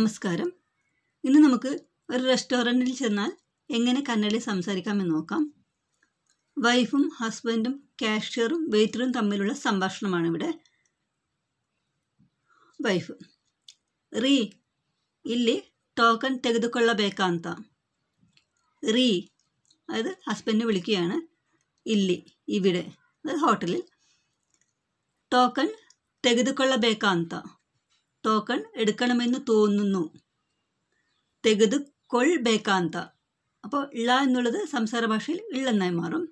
നമസ്കാരം. ഇന്ന് നമുക്ക് ഒരു റെസ്റ്റോറൻറ്റിൽ ചെന്നാൽ എങ്ങനെ കന്നഡയിൽ സംസാരിക്കാമെന്ന് നോക്കാം. വൈഫും ഹസ്ബൻഡും കാഷ്യറും വെയിറ്ററും തമ്മിലുള്ള സംഭാഷണമാണ് ഇവിടെ. ವೈಫ್: ರೀ, ಇಲ್ಲಿ ಟೋಕನ್ ತೆಗೆದುಕೊಳ್ಳಬೇಕಂತ. ರೀ, അതായത് ഹസ്ബൻഡ് വിളിക്കുകയാണ്. ಇಲ್ಲಿ, ഇവിടെ, അതായത് ഹോട്ടലിൽ. ടോക്കൺ ತೆಗೆದುಕೊಳ್ಳಬೇಕಂತ, ടോക്കൺ എടുക്കണമെന്ന് തോന്നുന്നു. ತೆಗೆದುಕೊಳ್ಳಬೇಕಂತ, അപ്പോൾ ഇള്ള എന്നുള്ളത് സംസാര ഭാഷയിൽ ഇള്ളെന്നായി മാറും.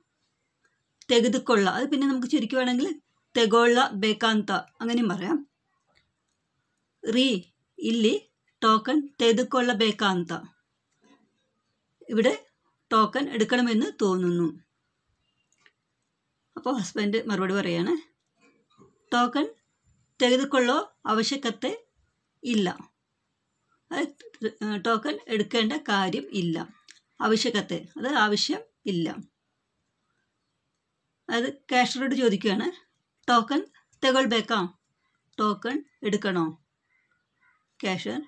ತೆಗೆದುಕೊಳ್ಳ, അത് പിന്നെ നമുക്ക് ചുരുക്കുവാണെങ്കിൽ ತೆಗೊಳ್ಳಬೇಕಂತ അങ്ങനെയും പറയാം. ರೀ, ಇಲ್ಲಿ ടോക്കൺ ತೆಗೆದುಕೊಳ್ಳಬೇಕಂತ, ഇവിടെ ടോക്കൺ എടുക്കണമെന്ന് തോന്നുന്നു. അപ്പോൾ ഹസ്ബൻഡ് മറുപടി പറയാണ്, ടോക്കൺ ತೆಗೆದುಕೊಳ್ಳೋ ಅವಶ್ಯಕತೆ ಇಲ್ಲ. ടോക്കൺ എടുക്കേണ്ട കാര്യം ഇല്ല. ആവശ്യകത്തെ, അത് ആവശ്യം ഇല്ല. അത് കാഷ്യറോട് ചോദിക്കുകയാണ്, ടോക്കൺ ತೆಗೊಳ್ಬೇಕಾ, ടോക്കൺ എടുക്കണോ? കാഷ്യർ: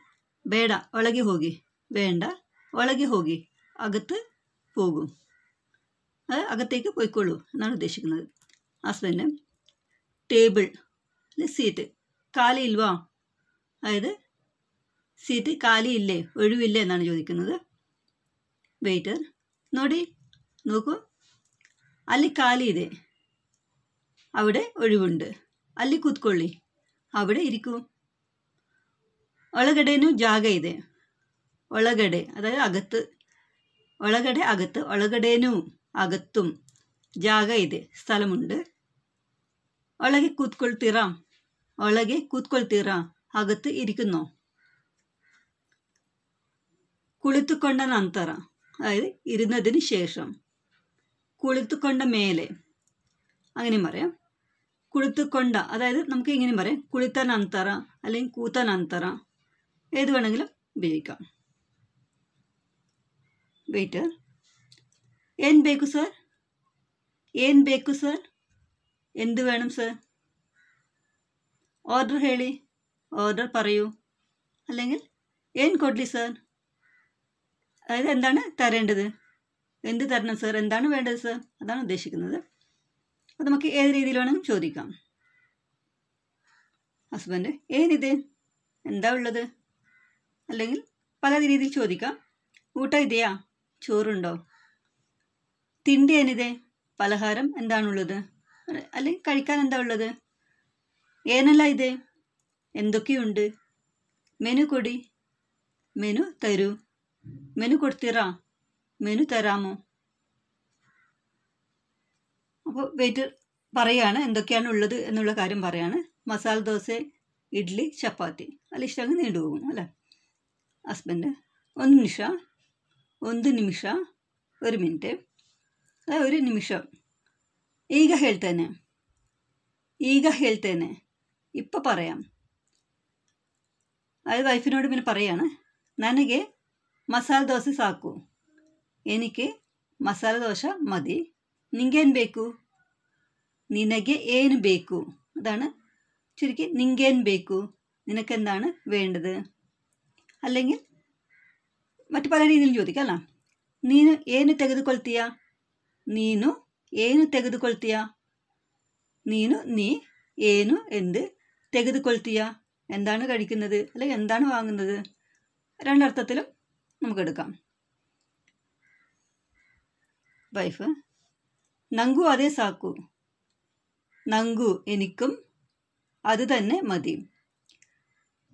ಬೇಡ, ಒಳಗೆ ಹೋಗಿ. വേണ്ട, ಒಳಗೆ ಹೋಗಿ, അകത്ത് പോകും, അത് അകത്തേക്ക് പോയിക്കോളൂ എന്നാണ് ഉദ്ദേശിക്കുന്നത്. ഹസ്ബൻഡ്: ടേബിൾ, സീറ്റ് കാലി ഇൽവാ, അതായത് സീറ്റ് കാലി ഇല്ലേ, ഒഴിവില്ലേ എന്നാണ് ചോദിക്കുന്നത്. വെയിറ്റർ: നോക്കൂ, ಅಲ್ಲಿ ಖಾಲಿ ಇದೆ, അവിടെ ഒഴിവുണ്ട്. ಅಲ್ಲಿ ಕೂತ್ಕೊಳ್ಳಿ, അവിടെ ഇരിക്കൂ. ಒಳಗಡೆನೂ ಜಾಗ ಇದೆ, ಒಳಗಡೆ അതായത് അകത്ത്, ಒಳಗಡೆ അകത്ത്, ಒಳಗಡೆನೂ അകത്തും, ಜಾಗ ಇದೆ സ്ഥലമുണ്ട്. ಒಳಗೆ ಕೂತ್ಕೊಳ್ತೀರಾ, ಒಳಗೆ ಕೂತ್ಕೊಳ್ತೀರಾ, അകത്ത് ഇരിക്കുന്നോ? കുളിത്തുകൊണ്ട ನಂತರ, അതായത് ഇരുന്നതിന് ശേഷം. കുളിത്തുകൊണ്ട മേലെ, അങ്ങനെയും പറയാം. കുളിത്തുകൊണ്ട, അതായത് നമുക്ക് ഇങ്ങനെയും പറയാം, കുളിത്ത ನಂತರ അല്ലെങ്കിൽ കൂത്ത ನಂತರ, ഏത് വേണമെങ്കിലും ഉപയോഗിക്കാം. വെയിറ്റർ: ಏನು ಬೇಕು ಸರ್, ಏನು ಬೇಕು ಸರ್, എന്ത് വേണം സർ? ഓർഡർ ಹೇಳಿ, ഓർഡർ പറയൂ. അല്ലെങ്കിൽ ಏನು ಕೊಡಲಿ സർ, അതായത് എന്താണ് തരേണ്ടത്, എന്ത് തരണം സർ, എന്താണ് വേണ്ടത് സർ, അതാണ് ഉദ്ദേശിക്കുന്നത്. അത് നമുക്ക് ഏത് രീതിയിൽ വേണമെങ്കിലും ചോദിക്കാം. ഹസ്ബൻഡ്: ഏനിದೆ, എന്താ ഉള്ളത്? അല്ലെങ്കിൽ പല രീതിയിൽ ചോദിക്കാം. ಊಟ ಇದೆಯಾ, ചോറുണ്ടോ? ತಿಂಡಿ ಏನಿದೆ, പലഹാരം എന്താണുള്ളത്, അല്ലെങ്കിൽ കഴിക്കാൻ എന്താ ഉള്ളത്? ഏനെല്ലാം ಇದೆ, എന്തൊക്കെയുണ്ട്? മെനു ಕೊಡಿ, മെനു തരൂ. മെനു ಕೊಡ್ತೀರಾ, മെനു തരാമോ? അപ്പോൾ വെയിറ്റർ പറയാണ് എന്തൊക്കെയാണ് ഉള്ളത് എന്നുള്ള കാര്യം പറയാണ്. മസാല ദോശ, ഇഡ്ഡലി, ചപ്പാത്തി, അല്ല ഇഷ്ടമെങ്കിൽ നീണ്ടുപോകും അല്ലേ. ഹസ്ബൻഡ്: ಒಂದು ನಿಮಿಷ, ഒരു മിനിറ്റ്, ഒരു നിമിഷം. ಈಗ ಹೇಳ್ತೇನೆ, ഇപ്പം പറയാം. അതായത് വൈഫിനോട് പിന്നെ പറയാണ്, ನನಗೆ മസാല ദോശ സാക്കു, എനിക്ക് മസാല ദോശ മതി. നിಂಗೇನು ಬೇಕು, നിനಗೆ ಏನು ಬೇಕು, അതാണ് ചുരുക്കി നിಂಗೇನು ಬೇಕು, നിനക്കെന്താണ് വേണ്ടത്. അല്ലെങ്കിൽ മറ്റു പല രീതിയിലും ചോദിക്കാം അല്ല. നീನು ಏನು ತೆಗೆದುಕೊಳ್ತೀಯಾ, നീನು ಏನು ತೆಗೆದುಕೊಳ್ತೀಯಾ, നീನು നീ, ಏನು എന്ത്, ತೆಗೆದುಕೊಳ್ತೀಯಾ എന്താണ് കഴിക്കുന്നത് അല്ലെങ്കിൽ എന്താണ് വാങ്ങുന്നത്. രണ്ടർത്ഥത്തിലും നമുക്കെടുക്കാം. വൈഫ്: ನಂಗೂ അതേ സാക്കു, ನಂಗೂ എനിക്കും, അത് തന്നെ മതി.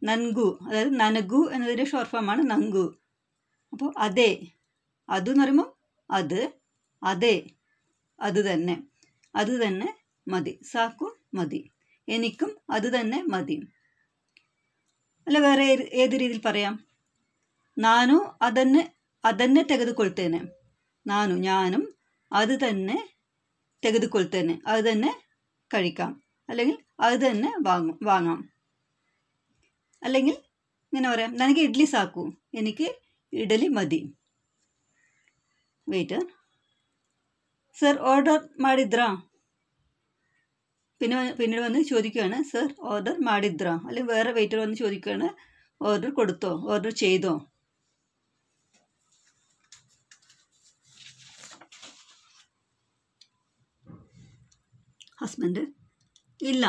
നൻഗു, അതായത് ನನಗೂ എന്നതിൻ്റെ ഷോർട്ട് ഫോമാണ് ನಂಗೂ. അപ്പോൾ അതേ, അതെന്ന് പറയുമ്പോൾ അത്, അതേ, അത് തന്നെ മതി. സാക്കു മതി, എനിക്കും അത് തന്നെ മതി. അല്ല വേറെ ഏത് രീതിയിൽ പറയാം? ಅದನ್ನೇ ತೆಗೆದುಕೊಳ್ತೇನೆ, ഞാനും, അത് തന്നെ ತೆಗೆದುಕೊಳ್ತೇನೆ, അത് തന്നെ കഴിക്കാം, അല്ലെങ്കിൽ അത് തന്നെ വാങ്ങാം. അല്ലെങ്കിൽ ഇങ്ങനെ പറയാം, ನನಗೆ ഇഡ്ഡലി സാക്കു, എനിക്ക് ഇഡ്ഡലി മതി. വെയിറ്റർ: സർ ഓർഡർ ಮಾಡಿದ್ರಾ, പിന്നീട് വന്ന് ചോദിക്കുകയാണ്, സർ ഓർഡർ ಮಾಡಿದ್ರಾ, അല്ലെങ്കിൽ വേറെ വെയിറ്റർ വന്ന് ചോദിക്കുകയാണ്, ഓർഡർ കൊടുത്തോ, ഓർഡർ ചെയ്തോ? ಹಸ್ಬೆಂಡ್ ಇಲ್ಲ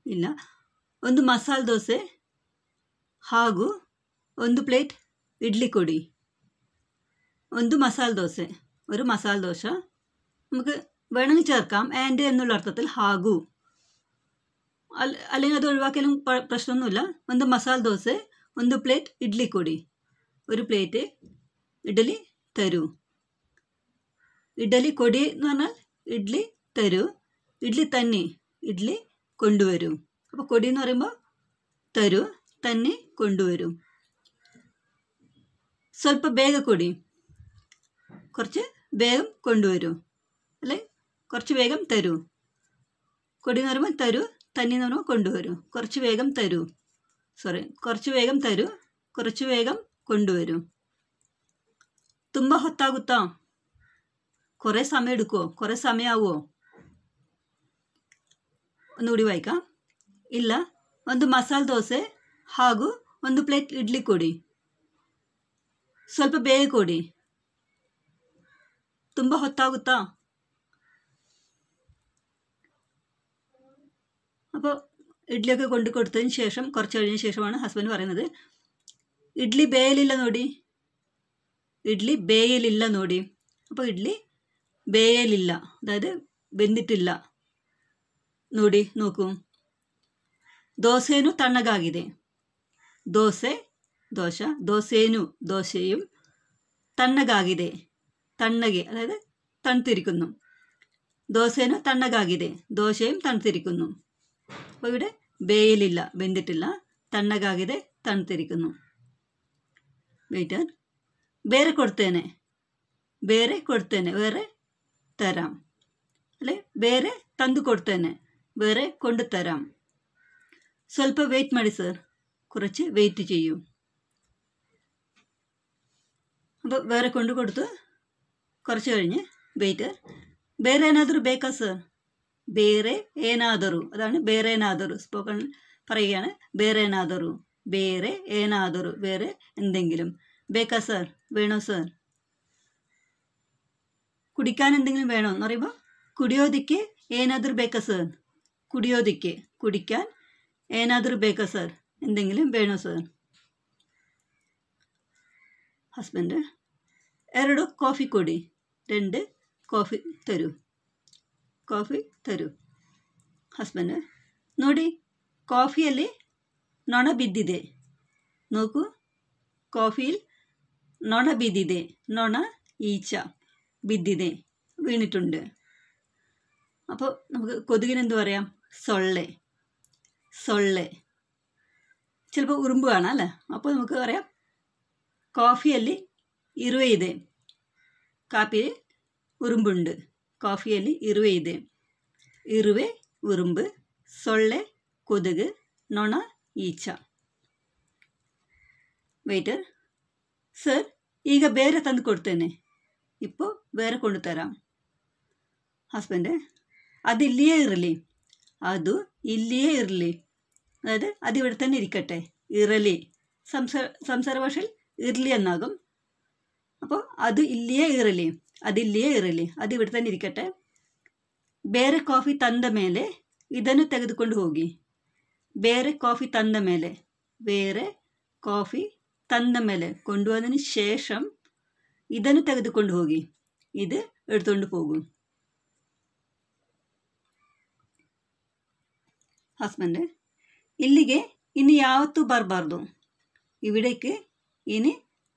ಇಲ್ಲ, ಒಂದು ಮಸಾಲೆ ದೋಸೆ ಹಾಗೂ ಒಂದು ಪ್ಲೇಟ್ ಇಡ್ಲಿ ಕೊಡಿ. ಒಂದು മസാല ദോശ, ഒരു മസാല ദോശ നമുക്ക് വേണമെങ്കിൽ ചേർക്കാം. ആൻഡ് എന്നുള്ള അർത്ഥത്തിൽ ഹാഗു, അല്ലെങ്കിൽ അത് ഒഴിവാക്കിയാലും പ്രശ്നമൊന്നുമില്ല. ಒಂದು മസാല ദോശ, ಒಂದು പ്ലേറ്റ് ഇഡ്ലി ಕೊಡಿ. ഒരു പ്ലേറ്റ് ഇഡ്ഡലി തരൂ. ഇഡ്ഡലി കൊടി എന്ന് പറഞ്ഞാൽ ഇഡ്ലി തരൂ, ഇഡ്ലി തന്നെ, ഇഡ്ലി കൊണ്ടുവരൂ. അപ്പോൾ കൊടി എന്ന് പറയുമ്പോൾ തരൂ, തന്നെ കൊണ്ടുവരൂ. ಸ್ವಲ್ಪ ಬೇಗ ಕೊಡಿ, കുറച്ച് വേഗം കൊണ്ടുവരൂ, അല്ലെ കുറച്ച് വേഗം തരൂ. കൊടി എന്ന് പറയുമ്പോൾ തരൂ, തന്നെ എന്ന് പറയുമ്പോൾ കൊണ്ടുവരൂ. കുറച്ച് വേഗം തരൂ, കുറച്ച് വേഗം തരൂ, കുറച്ച് വേഗം കൊണ്ടുവരൂ. ತುಂಬ ಹೊತ್ತಾಗುತ್ತಾ, കുറേ സമയം എടുക്കുമോ, കുറേ സമയമാവുമോ? ഒന്നുകൂടി വായിക്കാം. ಇಲ್ಲ, ಒಂದು ಮಸಾಲೆ ದೋಸೆ ಹಾಗೂ ಒಂದು ಪ್ಲೇಟ್ ಇಡ್ಲಿ ಕೊಡಿ. ಸ್ವಲ್ಪ ಬೇಗ ಕೊಡಿ. ತುಂಬ ಹೊತ್ತಾಗುತ್ತಾ? അപ്പോൾ ഇഡ്ഡലിയൊക്കെ കൊണ്ട് കൊടുത്തതിന് ശേഷം കുറച്ച് കഴിഞ്ഞ ശേഷമാണ് ഹസ്ബൻഡ് പറയുന്നത്, ഇഡ്ഡലി ಬೇಯಲಿಲ್ಲ ನೋಡಿ, ഇഡ്ഡലി ಬೇಯಲಿಲ್ಲ ನೋಡಿ. അപ്പോൾ ഇഡ്ഡലി ಬೇಯಲಿಲ್ಲ, അതായത് വെന്തിട്ടില്ല. ನೋಡಿ, നോക്കൂ. ദോശേനു തണ്ണಗಾಗಿದೆ. ദോശ ദോശ, ദോശേനു ദോശയും, തണ്ണಗಾಗಿದೆ തണ്ണಗೆ, അതായത് തണുത്തിരിക്കുന്നു. ദോശേനു തണ്ണಗಾಗಿದೆ, ദോശയും തണുത്തിരിക്കുന്നു. അപ്പോൾ ഇവിടെ ಬೇಯಲಿಲ್ಲ വെന്തിട്ടില്ല, തണ്ണಗಾಗಿದೆ തണുത്തിരിക്കുന്നു. വെയിറ്റർ, ಬೇರೆ ಕೊಡ್ತೇನೆ, ಬೇರೆ ಕೊಡ್ತೇನೆ, വേറെ തരാം, അല്ലെ ಬೇರೆ ತಂದು ಕೊಡ್ತೇನೆ, വേറെ കൊണ്ടുതരാം. ಸ್ವಲ್ಪ വെയിറ്റ് ಮಾಡಿ സർ, കുറച്ച് വെയിറ്റ് ചെയ്യൂ. അപ്പോൾ വേറെ കൊണ്ടു കൊടുത്തു. കുറച്ച് കഴിഞ്ഞ് വെയിറ്റർ, ಬೇರೆ ಏನಾದರೂ ಬೇಕಾ സർ? ಬೇರೆ ಏನಾದರೂ, അതാണ് ಬೇರೆ ಏನಾದರೂ. സ്പോക്കൺ പറയുകയാണ്. ಬೇರೆ ಏನಾದರೂ, ಬೇರೆ ಏನಾದರೂ, വേറെ എന്തെങ്കിലും. ಬೇಕಾ സർ, വേണോ സർ? കുടിക്കാൻ എന്തെങ്കിലും വേണോ എന്ന് പറയുമ്പോൾ കുടിಯೋದಕ್ಕೆ ಏನಾದರೂ ಬೇಕಾ ಸರ್? കുടിಯೋದಕ್ಕೆ, കുടിക്കാൻ. ಏನಾದರೂ ಬೇಕಾ ಸರ್, എന്തെങ്കിലും വേണോ സർ? ഹസ്ബൻഡ്, 2 ಕಾಫಿ ಕೊಡಿ, 2 ಕಾಫಿ ತರು, ಕಾಫಿ ತರು. ಹಸ್ಬೆಂಡ್, ನೋಡಿ ಕಾಫಿಯಲ್ಲಿ ನೊಣ ಬಿದ್ದಿದೆ. നോക്കൂ, ಕಾಫಿയിൽ നൊണ ಬಿದ್ದಿದೆ. നൊണ ഈച്ച, ಬಿದ್ದಿದೆ വീണിട്ടുണ്ട്. അപ്പോൾ നമുക്ക് കൊതുകിനെന്ത് പറയാം? സൊള്ളെ, സൊള്ളെ. ചിലപ്പോൾ ഉറുമ്പ് കാണാം അല്ലേ? അപ്പോൾ നമുക്ക് പറയാം ಕಾಫಿಯಲ್ಲಿ ಇರುವೆ ಇದೆ. ಕಾಫಿಯಲ್ಲಿ ಉರುಂಬುണ്ട്. ಕಾಫಿಯಲ್ಲಿ ಇರುವೆ ಇದೆ. ಇರುವೆ ಉರುಂಬು, ಸೊಳ್ಳೆ ಕೊದುಗು, ನೊಣ ಈಚ. ವೆಯ್ಟರ್, ಸರ್ ಈಗ ಬೇರೆ ತಂದು ಕೊಡ್ತೇನೆ, ഇപ്പോൾ ಬೇರೆ കൊണ്ട് തരാം. ഹസ്ബൻഡ്, അതില്ലയേ ഇറലി, ಅದು ഇല്ലയേ ഇറലി, അതായത് അതിവിടെ തന്നെ ഇരിക്കട്ടെ. ഇറലി സംസാര ഭാഷയിൽ ഇറലി എന്നാകും. അപ്പോൾ അത് ഇല്ലയേ ഇറലി, അതില്ലയേ ഇറലി, അതിവിടെ തന്നെ ഇരിക്കട്ടെ. ಬೇರೆ ಕಾಫಿ ತಂದ ಮೇಲೆ ಇದನ್ನು ತೆಗೆದುಕೊಂಡು ಹೋಗಿ. ಬೇರೆ ಕಾಫಿ ತಂದ ಮೇಲೆ, ಬೇರೆ ಕಾಫಿ ತಂದ ಮೇಲೆ, കൊണ്ടുവന്നതിന് ശേഷം ಇದನ್ನು ತೆಗೆದುಕೊಂಡು ಹೋಗಿ, ഇത് എടുത്തുകൊണ്ട് പോകും. ഹസ്ബൻഡ്, ഇಲ್ಲಿಗೆ ഇനി ಯಾವತ್ತೂ ಬರಬಾರ್ದು, ഇവിടേക്ക് ഇനി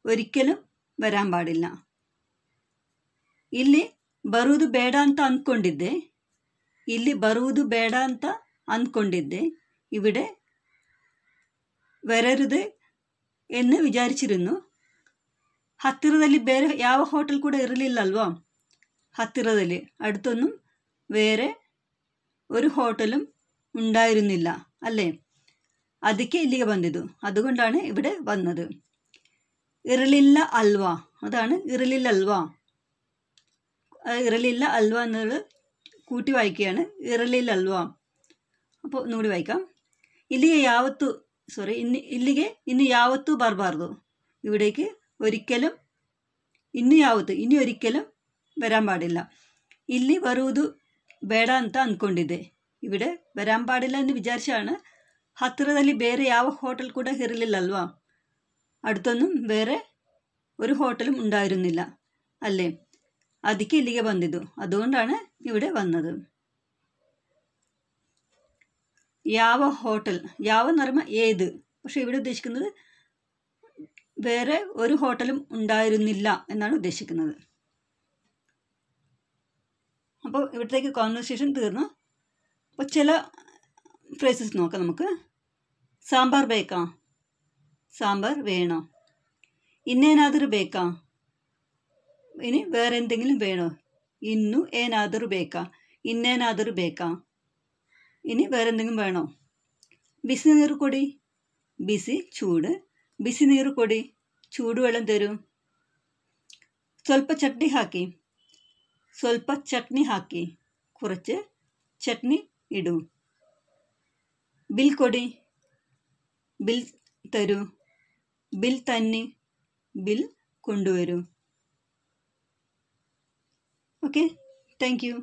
ഒരിക്കലും വരാൻ പാടില്ല. ಇಲ್ಲಿ ಬರುವುದು ಬೇಡ ಅಂತ ಅಂದ್ಕೊಂಡಿದ್ದೆ, ಇಲ್ಲಿ ಬರುವುದು ಬೇಡ ಅಂತ ಅಂದ್ಕೊಂಡಿದ್ದೆ, ഇവിടെ വരരുത് എന്ന് വിചാരിച്ചിരുന്നു. ಹತ್ತಿರದಲ್ಲಿ ಬೇರೆ ಯಾವ ಹೋಟೆಲ್ ಕೂಡ ಇರಲಿಲ್ಲ ಅಲ್ವಾ? ಹತ್ತಿರದಲ್ಲಿ, അടുത്തൊന്നും വേറെ ഒരു ഹോട്ടലും ഉണ്ടായിരുന്നില്ല അല്ലേ? ಅದಕ್ಕೆ ಇಲ್ಲಿಗೆ ಬಂದಿದ್ದು, അതുകൊണ്ടാണ് ഇവിടെ വന്നത്. ഇರಲಿಲ್ಲ ಅಲ್ವಾ, അതാണ് ഇರಲಿಲ್ಲ ಅಲ್ವಾ. ഇರಲಿಲ್ಲ ಅಲ್ವಾ എന്നുള്ളത് കൂട്ടി വായിക്കുകയാണ്. ഇರಲಿಲ್ಲ ಅಲ್ವಾ. അപ്പോൾ ഒന്നുകൂടി വായിക്കാം. ಇಲ್ಲಿಗೆ ಯಾವತ್ತೂ ಇಲ್ಲಿಗೆ ಇನ್ನು ಯಾವತ್ತೂ ಬರಬಾರ್ದು. ಇವಿಡೇക്ക് ഒരിക്കലും ಇനി ഒരിക്കലും വരാൻ പാടില്ല. ಇಲ್ಲಿ ಬರುವುದು ಬೇಡ ಅಂತ ಅಂದ್ಕೊಂಡಿದ್ದೆ. ഇവിടെ വരാൻ പാടില്ല എന്ന് ವಿಚಾರಿಸಾണ്. ಹತ್ತಿರದಲ್ಲಿ ಬೇರೆ ಯಾವ ಹೋಟೆಲ್ ಕೂಡ ಇರಲಿಲ್ಲಲ್ವಾ? അടുത്തൊന്നും ಬೇರೆ ഒരു ഹോട്ടലും ഉണ്ടായിരുന്നില്ല അല്ലേ? ಅದಕ್ಕೆ ಇಲ್ಲಿಗೆ ಬಂದಿದ್ದು. അതുകൊണ്ടാണ് ഇവിടെ വന്നത്. ಯಾವ ഹോട്ടൽ, ಯಾವ എന്ന് പറയുമ്പോൾ ഏത്, പക്ഷെ ഇവിടെ ഉദ്ദേശിക്കുന്നത് വേറെ ഒരു ഹോട്ടലും ഉണ്ടായിരുന്നില്ല എന്നാണ് ഉദ്ദേശിക്കുന്നത്. അപ്പോൾ ഇവിടത്തേക്ക് കോൺവെർസേഷൻ തീർന്നു. അപ്പോൾ ചില ഫ്രേസസ് നോക്കാം നമുക്ക്. സാമ്പാർ ಬೇಕಾ? സാമ്പാർ വേണോ? ಇನ್ನೇನಾದರೂ ಬೇಕಾ? ഇനി വേറെ എന്തെങ്കിലും വേണോ? ഇന്നു ഏനാದರೂ ಬೇಕಾ? ಇನ್ನೇನಾದರೂ ಬೇಕಾ? ഇനി വേറെ എന്തെങ്കിലും വേണോ? ಬಿಸಿ ನೀರು ಕೊಡಿ. ಬಿಸಿ ಚೂട്. ಬಿಸಿ ನೀರು ಕೊಡಿ, ചൂടുവെള്ളം തരൂ. ಸ್ವಲ್ಪ ಚಟ್ನಿ ಹಾಕಿ. ಸ್ವಲ್ಪ ಚಟ್ನಿ ಹಾಕಿ, കുറച്ച് ചട്നി ഇടൂ. ബിൽ ಕೊಡಿ. ബിൽ തരൂ. ബിൽ തന്നി, ബിൽ കൊണ്ടുവരൂ. Okay, thank you.